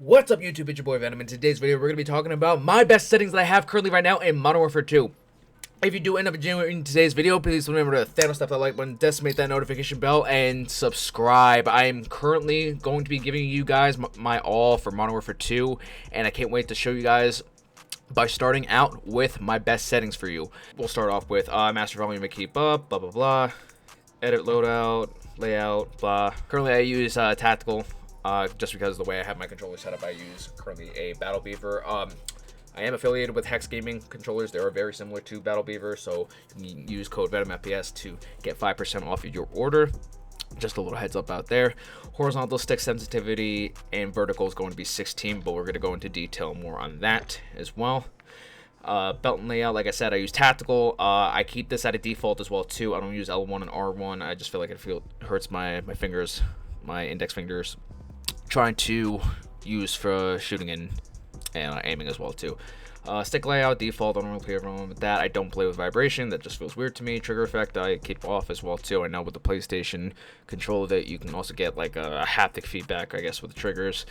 What's up, YouTube? It's your boy Venom. In today's video, we're going to be talking about my best settings that I have currently right now in Modern Warfare 2. If you do end up enjoying today's video, please remember to Thanos that like button, decimate that notification bell, and subscribe. I am currently going to be giving you guys my all for Modern Warfare 2, and I can't wait to show you guys by starting out with my best settings for you. We'll start off with master volume to keep up, blah blah blah, edit loadout, layout, blah. Currently I use tactical. Just because of the way I have my controller set up, I use currently a Battle Beaver. I am affiliated with Hex Gaming controllers. They are very similar to Battle Beaver, so you can use code VenomFPS to get 5% off of your order. Just a little heads up out there. Horizontal stick sensitivity and vertical is going to be 16, but we're going to go into detail more on that as well. Belt and layout, like I said, I use tactical. I keep this at a default as well too. I don't use L1 and R1. I just feel like it hurts my fingers, my index fingers, trying to use for shooting and aiming as well too. Stick layout default, I don't really play around with that. I don't play with vibration, that just feels weird to me. Trigger effect I keep off as well too. I know with the PlayStation controller that you can also get like a haptic feedback, I guess, with the triggers.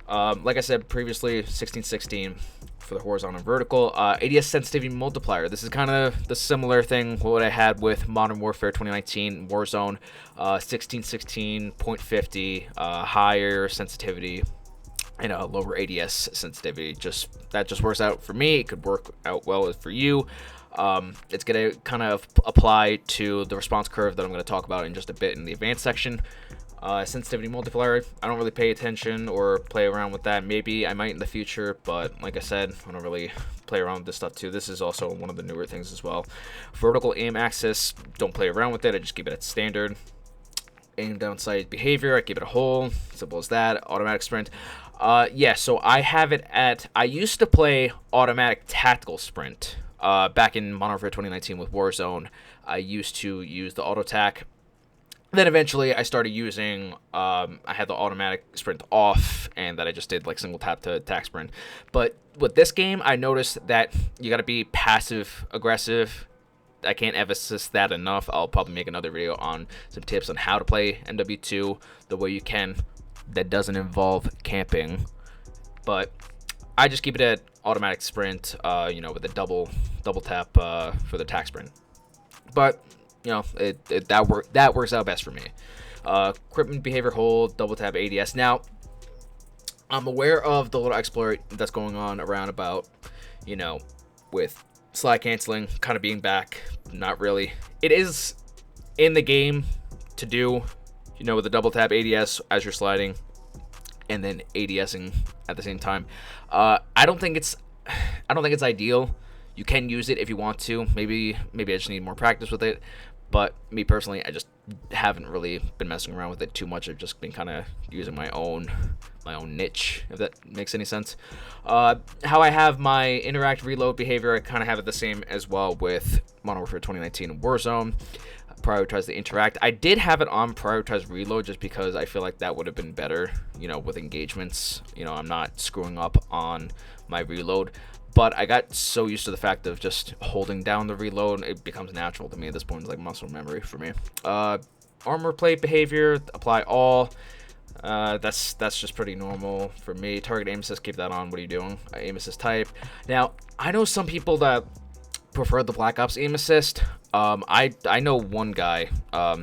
Like I said previously, 1616 for the horizontal and vertical. ADS sensitivity multiplier. This is kind of the similar thing what I had with Modern Warfare 2019 Warzone. 1616.50, higher sensitivity and a lower ADS sensitivity. That just works out for me. It could work out well for you. It's going to kind of apply to the response curve that I'm going to talk about in just a bit in the advanced section. Sensitivity multiplier, I don't really pay attention or play around with that. Maybe I might in the future, but like I said, I don't really play around with this stuff too. This is also one of the newer things as well. Vertical aim axis, don't play around with it. I just keep it at standard. Aim down sight behavior, I keep it a whole, simple as that. Automatic sprint. Yeah, so I have it at, I used to play automatic tactical sprint. Back in Modern Warfare 2019 with Warzone, I used to use the auto tac. Then eventually I started using, I had the automatic sprint off, and that I just did like single tap to attack sprint. But with this game, I noticed that you gotta be passive aggressive. I can't emphasize that enough. I'll probably make another video on some tips on how to play MW2 the way you can that doesn't involve camping. But I just keep it at automatic sprint, you know, with a double tap for the attack sprint. But you know, that works out best for me. Equipment behavior hold, double tap ADS. Now, I'm aware of the little exploit that's going on around about, you know, with slide canceling kind of being back. Not really. It is in the game to do, you know, with the double tap ADS as you're sliding, and then ADSing at the same time. I don't think it's ideal. You can use it if you want to. Maybe I just need more practice with it. But me personally, I just haven't really been messing around with it too much. I've just been kind of using my own niche, if that makes any sense. How I have my interact reload behavior, I kind of have it the same as well with Modern Warfare 2019 and Warzone. Prioritize the interact. I did have it on prioritize reload just because I feel like that would have been better, you know, with engagements. You know, I'm not screwing up on my reload. But I got so used to the fact of just holding down the reload, it becomes natural to me at this point. It's like muscle memory for me. Armor plate behavior, apply all. That's just pretty normal for me. Target aim assist, keep that on. What are you doing? Aim assist type. Now, I know some people that prefer the Black Ops aim assist. I know one guy, shout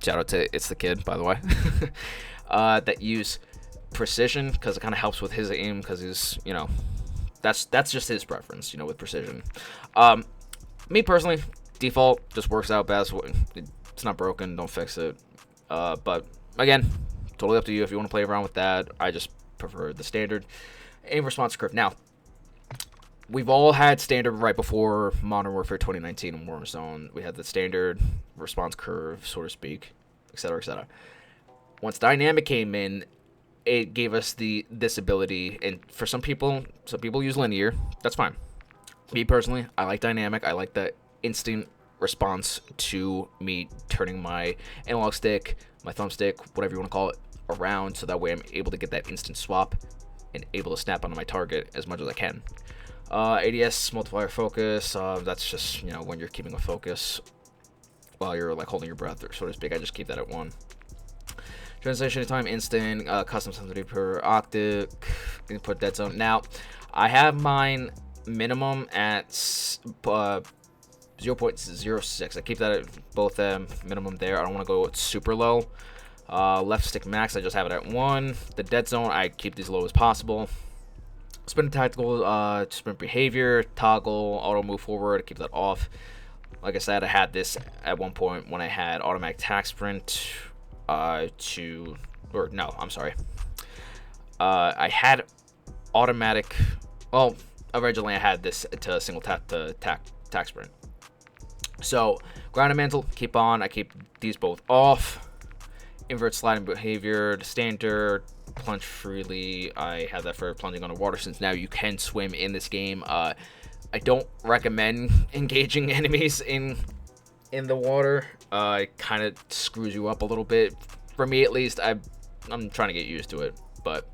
out to It's the Kid, by the way, that use precision because it kind of helps with his aim because he's, you know, that's just his preference, you know, with precision. Me personally, default just works out best. It's not broken, don't fix it. But again, totally up to you if you want to play around with that. I just prefer the standard aim response curve. Now, we've all had standard right before Modern Warfare 2019 and Warzone. We had the standard response curve, so to speak, etc., etc. Once dynamic came in, it gave us this ability, and for some people use linear. That's fine. Me personally, I like dynamic. I like the instant response to me turning my analog stick, my thumbstick, whatever you want to call it, around, so that way I'm able to get that instant swap and able to snap onto my target as much as I can. ADS multiplier focus. That's just, you know, when you're keeping a focus while you're like holding your breath, or so to speak. I just keep that at 1. Translation time instant, custom sensitivity per octave, input dead zone. Now, I have mine minimum at 0.06. I keep that at both minimum there. I don't want to go super low. Left stick max, I just have it at 1. The dead zone, I keep these low as possible. Sprint tactical, sprint behavior, toggle, auto move forward, keep that off. Like I said, I had this at one point when I had automatic tack sprint I had automatic, well, originally I had this to single tap to tack sprint. So, ground and mantle, keep on. I keep these both off. Invert sliding behavior, the standard, plunge freely. I have that for plunging underwater since now you can swim in this game. I don't recommend engaging enemies in the water. It kind of screws you up a little bit. For me, at least, I'm trying to get used to it. But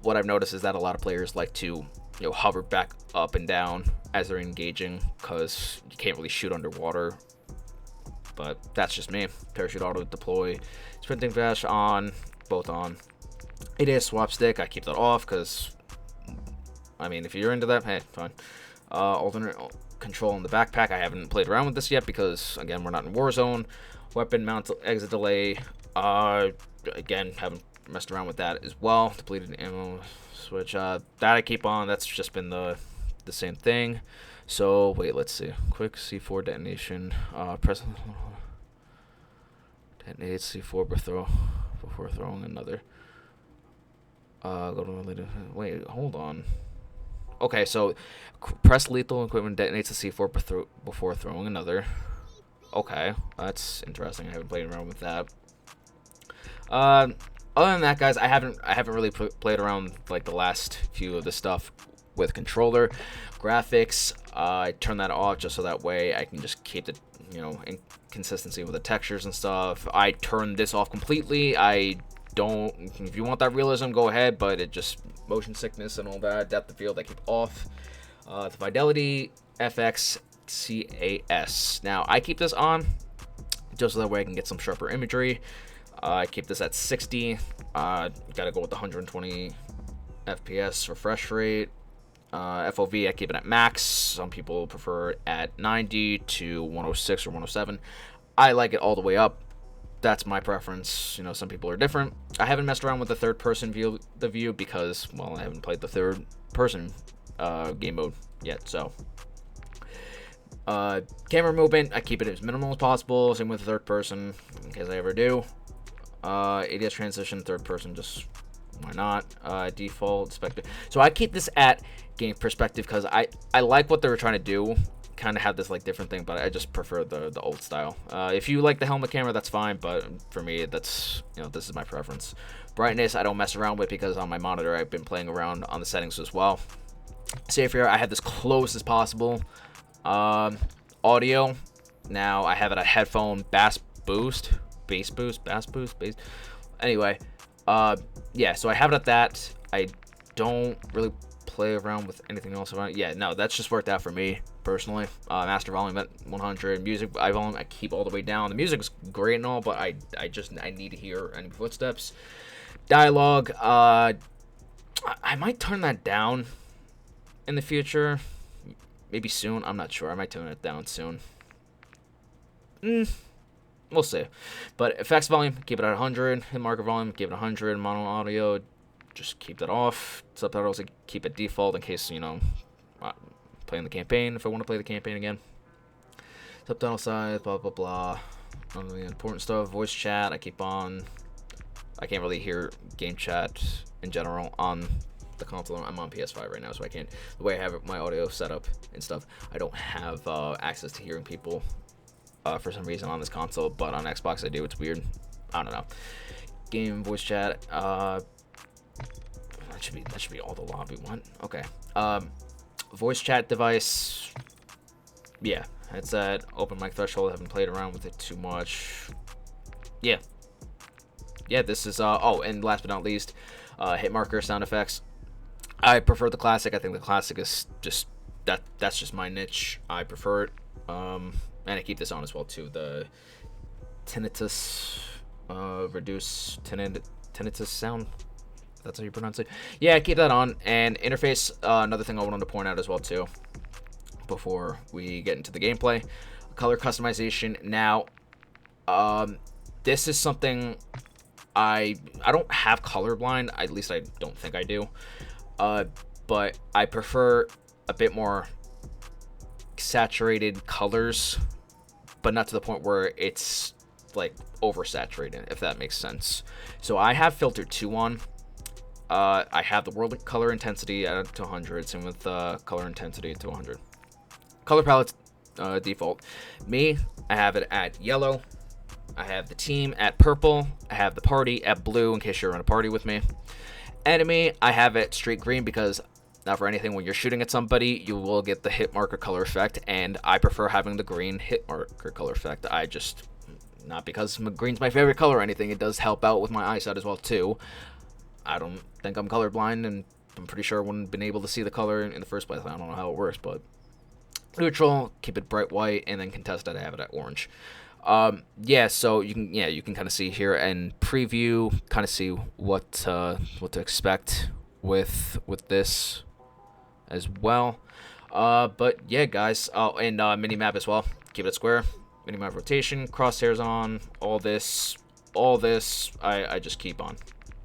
what I've noticed is that a lot of players like to hover back up and down as they're engaging because you can't really shoot underwater. But that's just me. Parachute auto deploy, sprinting dash on, both on. ADS swap stick, I keep that off because, I mean, if you're into that, hey, fine. Alternate control in the backpack, I haven't played around with this yet because, again, we're not in Warzone. Weapon mount exit delay, again, haven't messed around with that as well. Depleted ammo switch, that I keep on. That's just been the same thing. So wait, let's see. Quick C4 detonation. Press detonate C4 before throwing another. Go to related. Wait, hold on. Okay, so press lethal equipment detonates the C4 before throwing another. Okay, that's interesting. I haven't played around with that. Other than that, guys, I haven't really played around like the last few of the stuff with controller. Graphics, I turn that off just so that way I can just keep the inconsistency with the textures and stuff. I turn this off completely. I don't. If you want that realism, go ahead, but it just motion sickness and all that, depth of field, I keep off. The fidelity FX CAS. Now I keep this on just so that way I can get some sharper imagery. I keep this at 60. Gotta go with the 120 FPS refresh rate. FOV, I keep it at max. Some people prefer it at 90 to 106 or 107. I like it all the way up. That's my preference. Some people are different. I haven't messed around with the third-person view because, well, I haven't played the third-person game mode yet. So, camera movement, I keep it as minimal as possible. Same with the third person, in case I ever do. ADS transition, third person, just why not? Default perspective. So I keep this at game perspective because I like what they were trying to do. Kind of have this like different thing, but I just prefer the old style. If you like the helmet camera, that's fine, but for me, that's this is my preference. Brightness, I don't mess around with because on my monitor, I've been playing around on the settings as well. Safe here, I have this close as possible. Audio, now I have it at headphone bass boost. Anyway, yeah, so I have it at that. I don't really play around with anything else around it. Yeah, no, that's just worked out for me personally. Master volume at 100. Music volume I keep all the way down. The music is great and all, but I need to hear any footsteps. Dialogue, I might turn that down in the future. Maybe soon. I'm not sure. I might turn it down soon. We'll see. But effects volume, keep it at 100. Hit marker volume, keep it 100. Mono audio, just keep that off. Subtitles, keep it default in case, playing the campaign, if I want to play the campaign again. Subtitle size, blah, blah, blah. None of the important stuff. Voice chat, I keep on. I can't really hear game chat in general on the console. I'm on PS5 right now, so I can't. The way I have my audio set up and stuff, I don't have access to hearing people for some reason on this console, but on Xbox I do. It's weird. I don't know. Game voice chat. That should be all the lobby one. Okay. Voice chat device. Yeah, headset. Open mic threshold. Haven't played around with it too much. Yeah. Yeah. This is oh, and last but not least, hit marker sound effects. I prefer the classic. I think the classic is just that's just my niche. I prefer it. And I keep this on as well too. The tinnitus reduce tinnitus sound. That's how you pronounce it. Yeah, keep that on. And interface, another thing I wanted to point out as well too, before we get into the gameplay, color customization. Now, this is something I don't have colorblind. At least I don't think I do. But I prefer a bit more saturated colors, but not to the point where it's like oversaturated, if that makes sense. So I have filter 2 on. I have the world color intensity at to 100, same with color intensity to 100. Color palette default. Me, I have it at yellow. I have the team at purple. I have the party at blue in case you're in a party with me. Enemy, I have it straight green because not for anything, when you're shooting at somebody, you will get the hit marker color effect, and I prefer having the green hit marker color effect. I just, not because green's my favorite color or anything, it does help out with my eyesight as well too. I don't think I'm colorblind, and I'm pretty sure I wouldn't have been able to see the color in the first place. I don't know how it works, but neutral, keep it bright white, and then contested, I have it at orange. Yeah, so you can kind of see here and preview, kind of see what to expect with this as well. But yeah, guys. Oh, and mini map as well. Keep it square. Mini map rotation, crosshairs on. All this. I just keep on.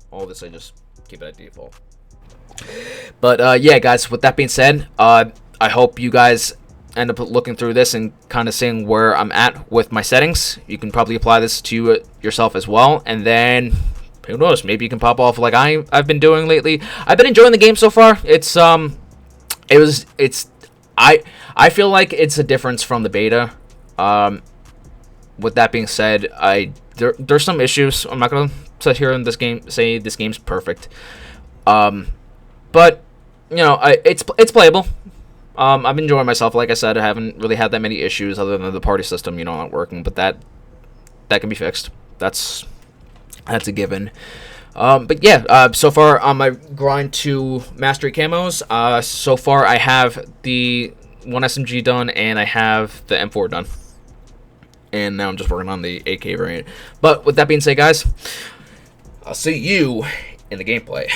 All this I just keep it at default. But yeah, guys. With that being said, I hope you guys end up looking through this and kind of seeing where I'm at with my settings. You can probably apply this to yourself as well, and then who knows, maybe you can pop off like I've been doing lately. I've been enjoying the game so far. I feel like it's a difference from the beta. With that being said, there's some issues. I'm not gonna sit here in this game say this game's perfect. But you know, it's playable. I'm enjoying myself. Like I said, I haven't really had that many issues other than the party system, not working. But that can be fixed. That's a given. But yeah, so far on my grind to mastery camos, so far I have the 1 SMG done and I have the M4 done. And now I'm just working on the AK variant. But with that being said, guys, I'll see you in the gameplay.